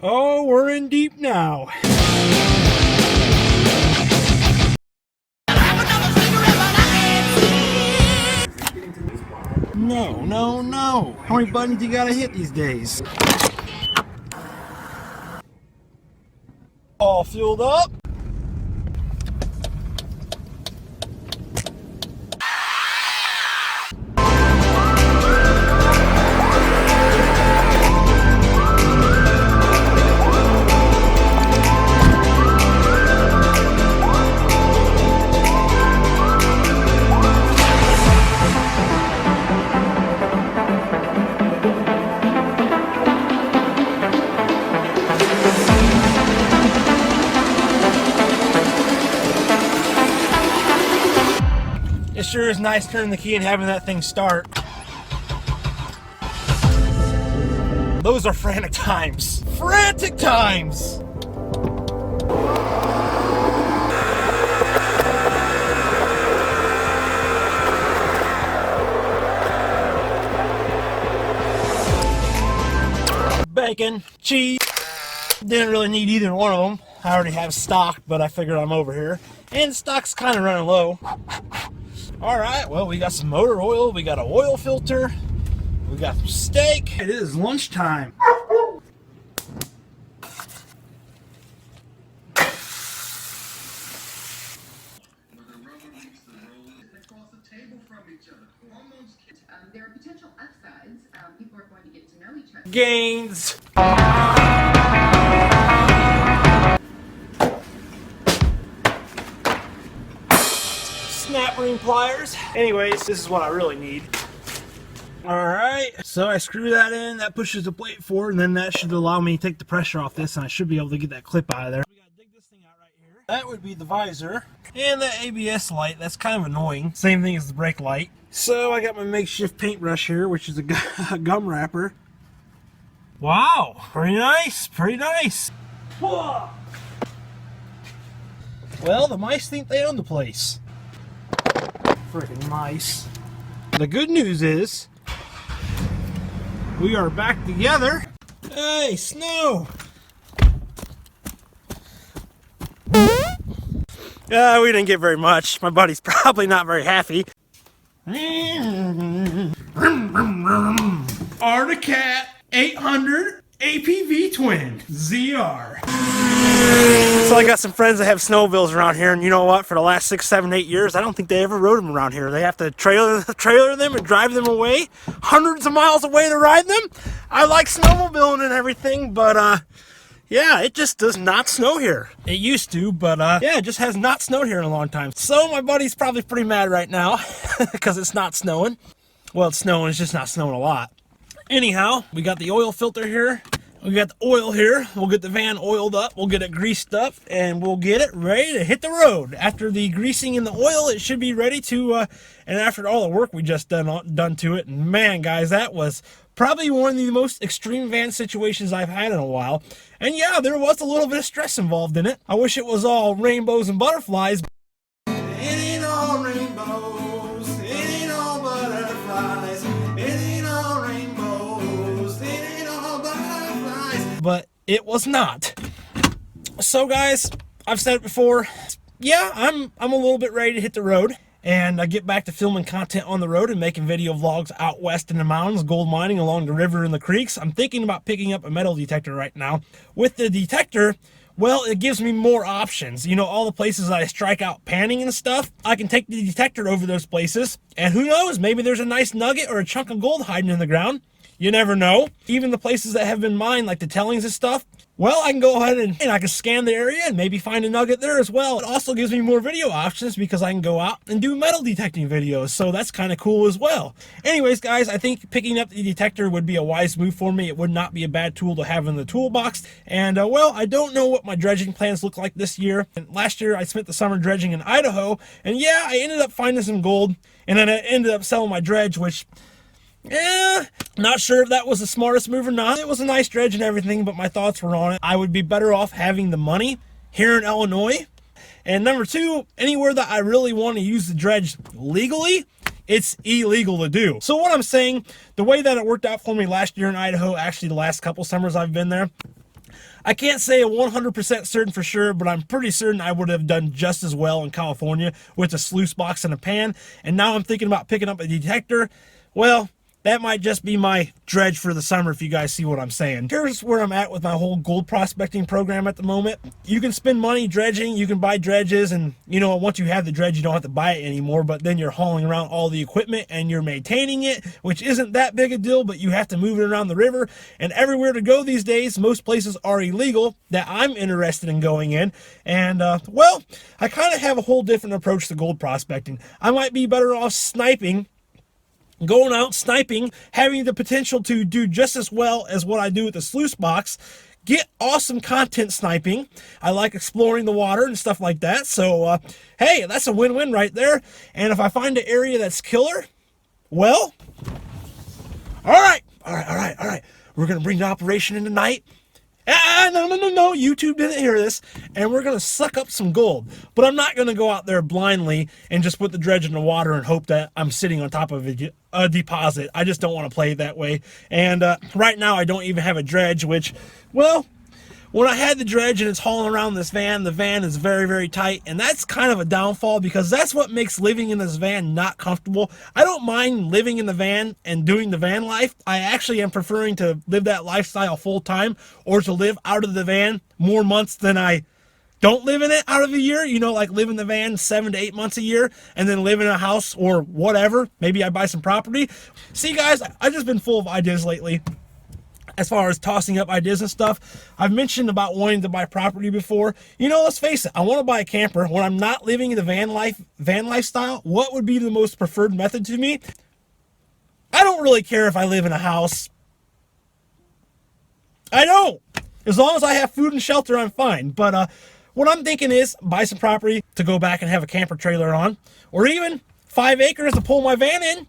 Oh, we're in deep now. No, no, no. How many buttons you gotta hit these days? All fueled up. It sure is nice turning the key and having that thing start. Those are frantic times. Frantic times! Bacon, cheese. Didn't really need either one of them. I already have stock, but I figured I'm over here. And stock's kind of running low. Alright, well, we got some motor oil, we got an oil filter, we got some steak. It is lunchtime. There are potential upsides. People are going to get to know each other. Gains. Snap ring pliers. Anyways, this is what I really need. Alright, so I screw that in, that pushes the plate forward, and then that should allow me to take the pressure off this, and I should be able to get that clip out of there. We gotta dig this thing out right here. That would be the visor. And the ABS light, that's kind of annoying. Same thing as the brake light. So I got my makeshift paintbrush here, which is a gum wrapper. Wow, pretty nice, pretty nice. Whoa. Well, the mice think they own the place. Freaking mice. The good news is, we are back together. Hey, snow! We didn't get very much. My buddy's probably not very happy. Articat 800 APV Twin ZR. So I got some friends that have snowmobiles around here, and you know what? For the last 6, 7, 8 years, I don't think they ever rode them around here. They have to trailer them and drive them away, hundreds of miles away to ride them. I like snowmobiling and everything, but yeah, it just does not snow here. It used to, but yeah, it just has not snowed here in a long time. So my buddy's probably pretty mad right now because it's not snowing. Well, it's snowing, it's just not snowing a lot. Anyhow, we got the oil filter here. We got the oil here. We'll get the van oiled up. We'll get it greased up, and we'll get it ready to hit the road. After the greasing and the oil, it should be ready to, and after all the work we just done to it, and man, guys, that was probably one of the most extreme van situations I've had in a while. And yeah, there was a little bit of stress involved in it. I wish it was all rainbows and butterflies. It ain't all rainbows. It ain't all butterflies. It ain't all rainbows. It ain't all butterflies. But it was not. So guys, I've said it before. Yeah, I'm a little bit ready to hit the road. And I get back to filming content on the road and making video vlogs out west in the mountains, gold mining along the river and the creeks. I'm thinking about picking up a metal detector right now. With the detector, well, it gives me more options. You know, all the places I strike out panning and stuff, I can take the detector over those places. And who knows, maybe there's a nice nugget or a chunk of gold hiding in the ground. You never know. Even the places that have been mined, like the tellings and stuff, well, I can go ahead and I can scan the area and maybe find a nugget there as well. It also gives me more video options because I can go out and do metal detecting videos, so that's kind of cool as well. Anyways, guys, I think picking up the detector would be a wise move for me. It would not be a bad tool to have in the toolbox. And, well, I don't know what my dredging plans look like this year. And last year, I spent the summer dredging in Idaho, and yeah, I ended up finding some gold, and then I ended up selling my dredge, which... yeah, not sure if that was the smartest move or not. It was a nice dredge and everything, but my thoughts were on it. I would be better off having the money here in Illinois. And number two, anywhere that I really want to use the dredge legally, it's illegal to do. So what I'm saying, the way that it worked out for me last year in Idaho, actually the last couple summers I've been there, I can't say 100% certain for sure, but I'm pretty certain I would have done just as well in California with a sluice box and a pan. And now I'm thinking about picking up a detector. Well, that might just be my dredge for the summer, if you guys see what I'm saying. Here's where I'm at with my whole gold prospecting program at the moment. You can spend money dredging, you can buy dredges, and you know, once you have the dredge, you don't have to buy it anymore, but then you're hauling around all the equipment and you're maintaining it, which isn't that big a deal, but you have to move it around the river. And everywhere to go these days, most places are illegal that I'm interested in going in. And well, I kind of have a whole different approach to gold prospecting. I might be better off sniping, going out sniping, having the potential to do just as well as what I do with the sluice box, get awesome content sniping. I like exploring the water and stuff like that. So, hey, that's a win-win right there. And if I find an area that's killer, well, all right. We're going to bring the operation in tonight. No, YouTube didn't hear this. And we're going to suck up some gold. But I'm not going to go out there blindly and just put the dredge in the water and hope that I'm sitting on top of a deposit. I just don't want to play that way. And right now I don't even have a dredge, which, well, when I had the dredge and it's hauling around this van, the van is very, very tight. And that's kind of a downfall because that's what makes living in this van not comfortable. I don't mind living in the van and doing the van life. I actually am preferring to live that lifestyle full time or to live out of the van more months than I don't live in it out of a year. You know, like live in the van 7 to 8 months a year and then live in a house or whatever. Maybe I buy some property. See, guys, I've just been full of ideas lately. As far as tossing up ideas and stuff, I've mentioned about wanting to buy property before. You know, let's face it, I want to buy a camper. When I'm not living in the van lifestyle, what would be the most preferred method to me? I don't really care if I live in a house. I don't. As long as I have food and shelter, I'm fine. But what I'm thinking is buy some property to go back and have a camper trailer on, or even 5 acres to pull my van in,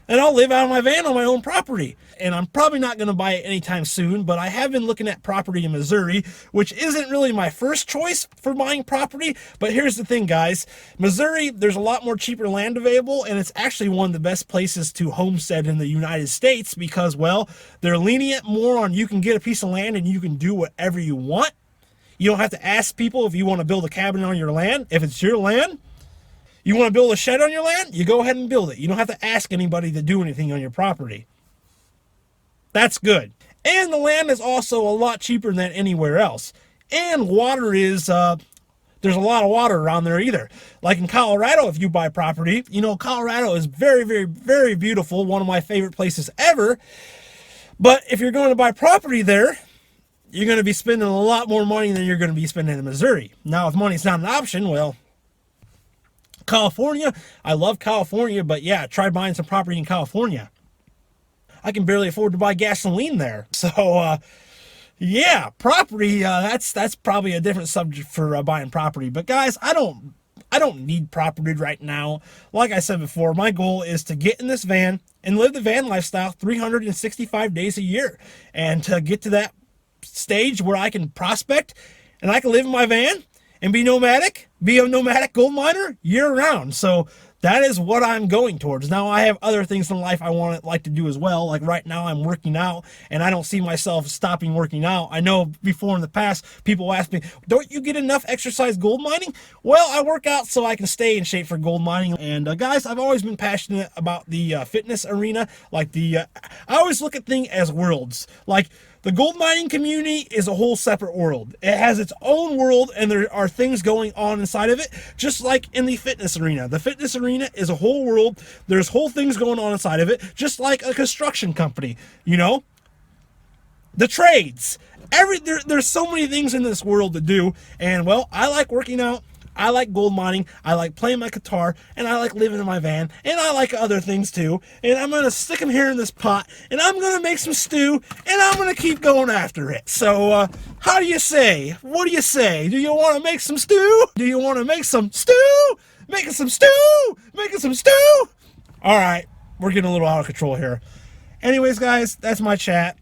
and I'll live out of my van on my own property. And I'm probably not going to buy it anytime soon, but I have been looking at property in Missouri, which isn't really my first choice for buying property. But here's the thing, guys. Missouri, there's a lot more cheaper land available, and it's actually one of the best places to homestead in the United States because, well, they're lenient more on you can get a piece of land and you can do whatever you want. You don't have to ask people if you want to build a cabin on your land. If it's your land, you want to build a shed on your land, you go ahead and build it. You don't have to ask anybody to do anything on your property. That's good. And the land is also a lot cheaper than anywhere else. And water is, there's a lot of water around there either. Like in Colorado, if you buy property, you know, Colorado is very, very, very beautiful. One of my favorite places ever. But if you're going to buy property there, you're going to be spending a lot more money than you're going to be spending in Missouri. Now, if money's not an option, well, California, I love California, but yeah, try buying some property in California. I can barely afford to buy gasoline there. So, yeah, property, that's probably a different subject for buying property. But guys, I don't need property right now. Like I said before, my goal is to get in this van and live the van lifestyle 365 days a year. And to get to that stage where I can prospect and I can live in my van and be nomadic, be a nomadic gold miner year round. So that is what I'm going towards. Now, I have other things in life I like to do as well. Like right now, I'm working out, and I don't see myself stopping working out. I know before in the past, people ask me, don't you get enough exercise gold mining? Well, I work out so I can stay in shape for gold mining. And guys, I've always been passionate about the fitness arena. Like I always look at things as worlds. Like the gold mining community is a whole separate world. It has its own world, and there are things going on inside of it, just like in the fitness arena. The fitness arena is a whole world. There's whole things going on inside of it, just like a construction company, you know? The trades. There's so many things in this world to do, and, well, I like working out. I like gold mining, I like playing my guitar, and I like living in my van, and I like other things too. And I'm going to stick them here in this pot, and I'm going to make some stew, and I'm going to keep going after it. So, how do you say? What do you say? Do you want to make some stew? Do you want to make some stew? Making some stew! Making some stew! Alright, we're getting a little out of control here. Anyways, guys, that's my chat.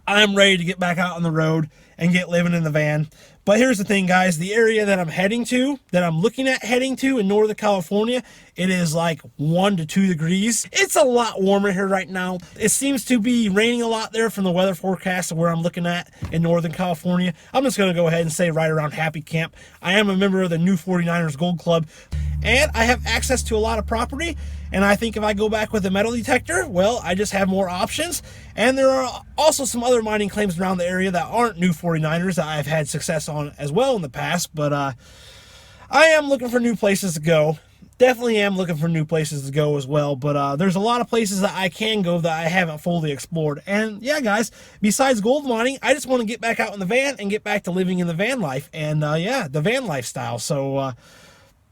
I'm ready to get back out on the road and get living in the van. But here's the thing, guys. The area that I'm heading to, that I'm looking at heading to in Northern California, it is like 1 to 2 degrees. It's a lot warmer here right now. It seems to be raining a lot there from the weather forecast of where I'm looking at in Northern California. I'm just going to go ahead and say right around Happy Camp. I am a member of the new 49ers Gold Club, and I have access to a lot of property. And I think if I go back with a metal detector, well, I just have more options. And there are also some other mining claims around the area that aren't new 49ers that I've had success on as well in the past. But I am looking for new places to go. Definitely am looking for new places to go as well. But there's a lot of places that I can go that I haven't fully explored. And yeah, guys, besides gold mining, I just want to get back out in the van and get back to living in the van life. And yeah, the van lifestyle. So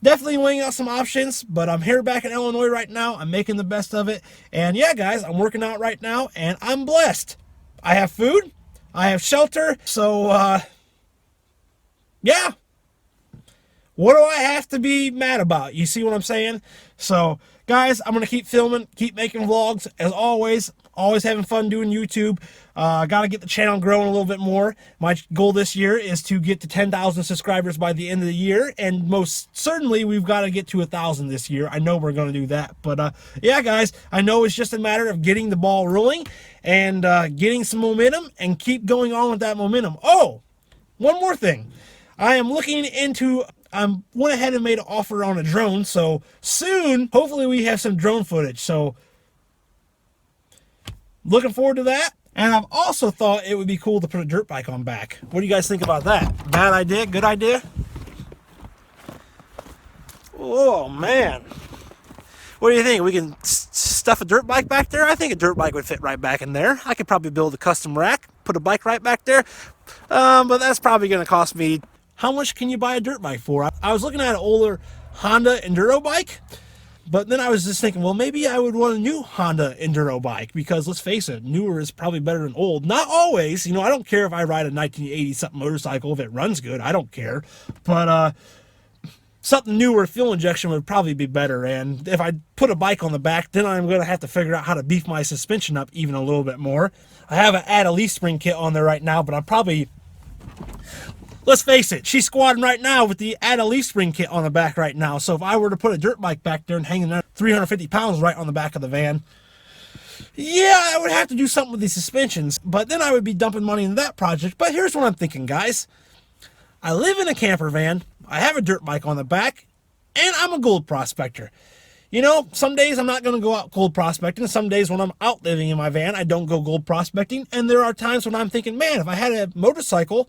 definitely weighing out some options, but I'm here back in Illinois right now. I'm making the best of it. And yeah, guys, I'm working out right now, and I'm blessed. I have food. I have shelter. So, yeah. What do I have to be mad about? You see what I'm saying? So, guys, I'm going to keep filming, keep making vlogs. As always having fun doing YouTube. Got to get the channel growing a little bit more. My goal this year is to get to 10,000 subscribers by the end of the year. And most certainly, we've got to get to 1,000 this year. I know we're going to do that. But yeah, guys, I know it's just a matter of getting the ball rolling and getting some momentum and keep going on with that momentum. Oh, one more thing. I am looking into... I went ahead and made an offer on a drone, so soon, hopefully we have some drone footage. So, looking forward to that. And I've also thought it would be cool to put a dirt bike on back. What do you guys think about that? Bad idea? Good idea? Oh, man. What do you think? We can stuff a dirt bike back there? I think a dirt bike would fit right back in there. I could probably build a custom rack, put a bike right back there. But that's probably going to cost me... How much can you buy a dirt bike for? I was looking at an older Honda Enduro bike, but then I was just thinking, well, maybe I would want a new Honda Enduro bike because, let's face it, newer is probably better than old. Not always. You know, I don't care if I ride a 1980-something motorcycle. If it runs good, I don't care. But something newer, fuel injection would probably be better. And if I put a bike on the back, then I'm going to have to figure out how to beef my suspension up even a little bit more. I have an add a leaf spring kit on there right now, but I'm probably... Let's face it, she's squatting right now with the add a leaf spring kit on the back right now. So if I were to put a dirt bike back there and hanging there 350 pounds right on the back of the van, yeah, I would have to do something with these suspensions. But then I would be dumping money into that project. But here's what I'm thinking, guys. I live in a camper van, I have a dirt bike on the back, and I'm a gold prospector. You know, some days I'm not going to go out gold prospecting. Some days when I'm out living in my van, I don't go gold prospecting. And there are times when I'm thinking, man, if I had a motorcycle...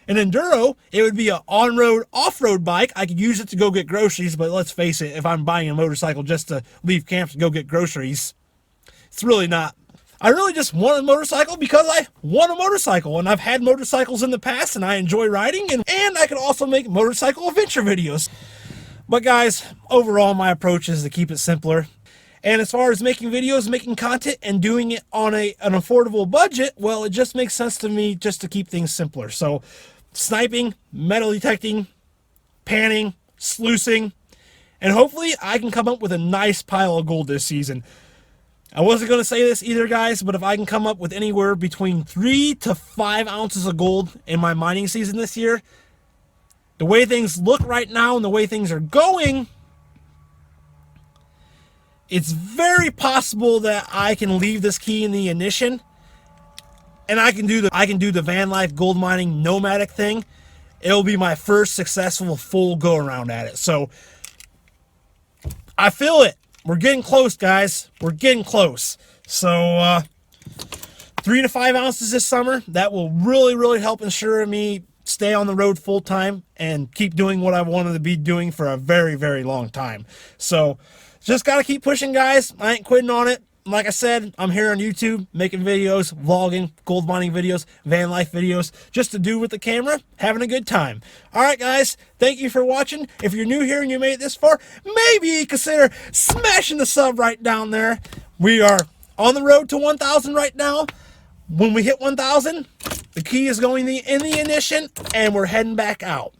An Enduro, it would be an on-road, off-road bike. I could use it to go get groceries, but let's face it, if I'm buying a motorcycle just to leave camp to go get groceries, it's really not. I really just want a motorcycle because I want a motorcycle, and I've had motorcycles in the past, and I enjoy riding, and I could also make motorcycle adventure videos. But guys, overall, my approach is to keep it simpler. And as far as making videos, making content, and doing it on an affordable budget, well, it just makes sense to me just to keep things simpler. So, sniping, metal detecting, panning, sluicing, and hopefully I can come up with a nice pile of gold this season. I wasn't going to say this either, guys, but if I can come up with anywhere between 3 to 5 ounces of gold in my mining season this year, the way things look right now and the way things are going, it's very possible that I can leave this key in the ignition and I can do the van life gold mining nomadic thing. It'll be my first successful full go around at it. So I feel it. We're getting close, guys. We're getting close. So 3 to 5 ounces this summer. That will really, really help ensure me stay on the road full time and keep doing what I wanted to be doing for a very, very long time. So just got to keep pushing, guys. I ain't quitting on it. Like I said, I'm here on YouTube making videos, vlogging, gold mining videos, van life videos, just to do with the camera, having a good time. All right, guys, thank you for watching. If you're new here and you made it this far, maybe consider smashing the sub right down there. We are on the road to 1,000 right now. When we hit 1,000, the key is going in the ignition, and we're heading back out.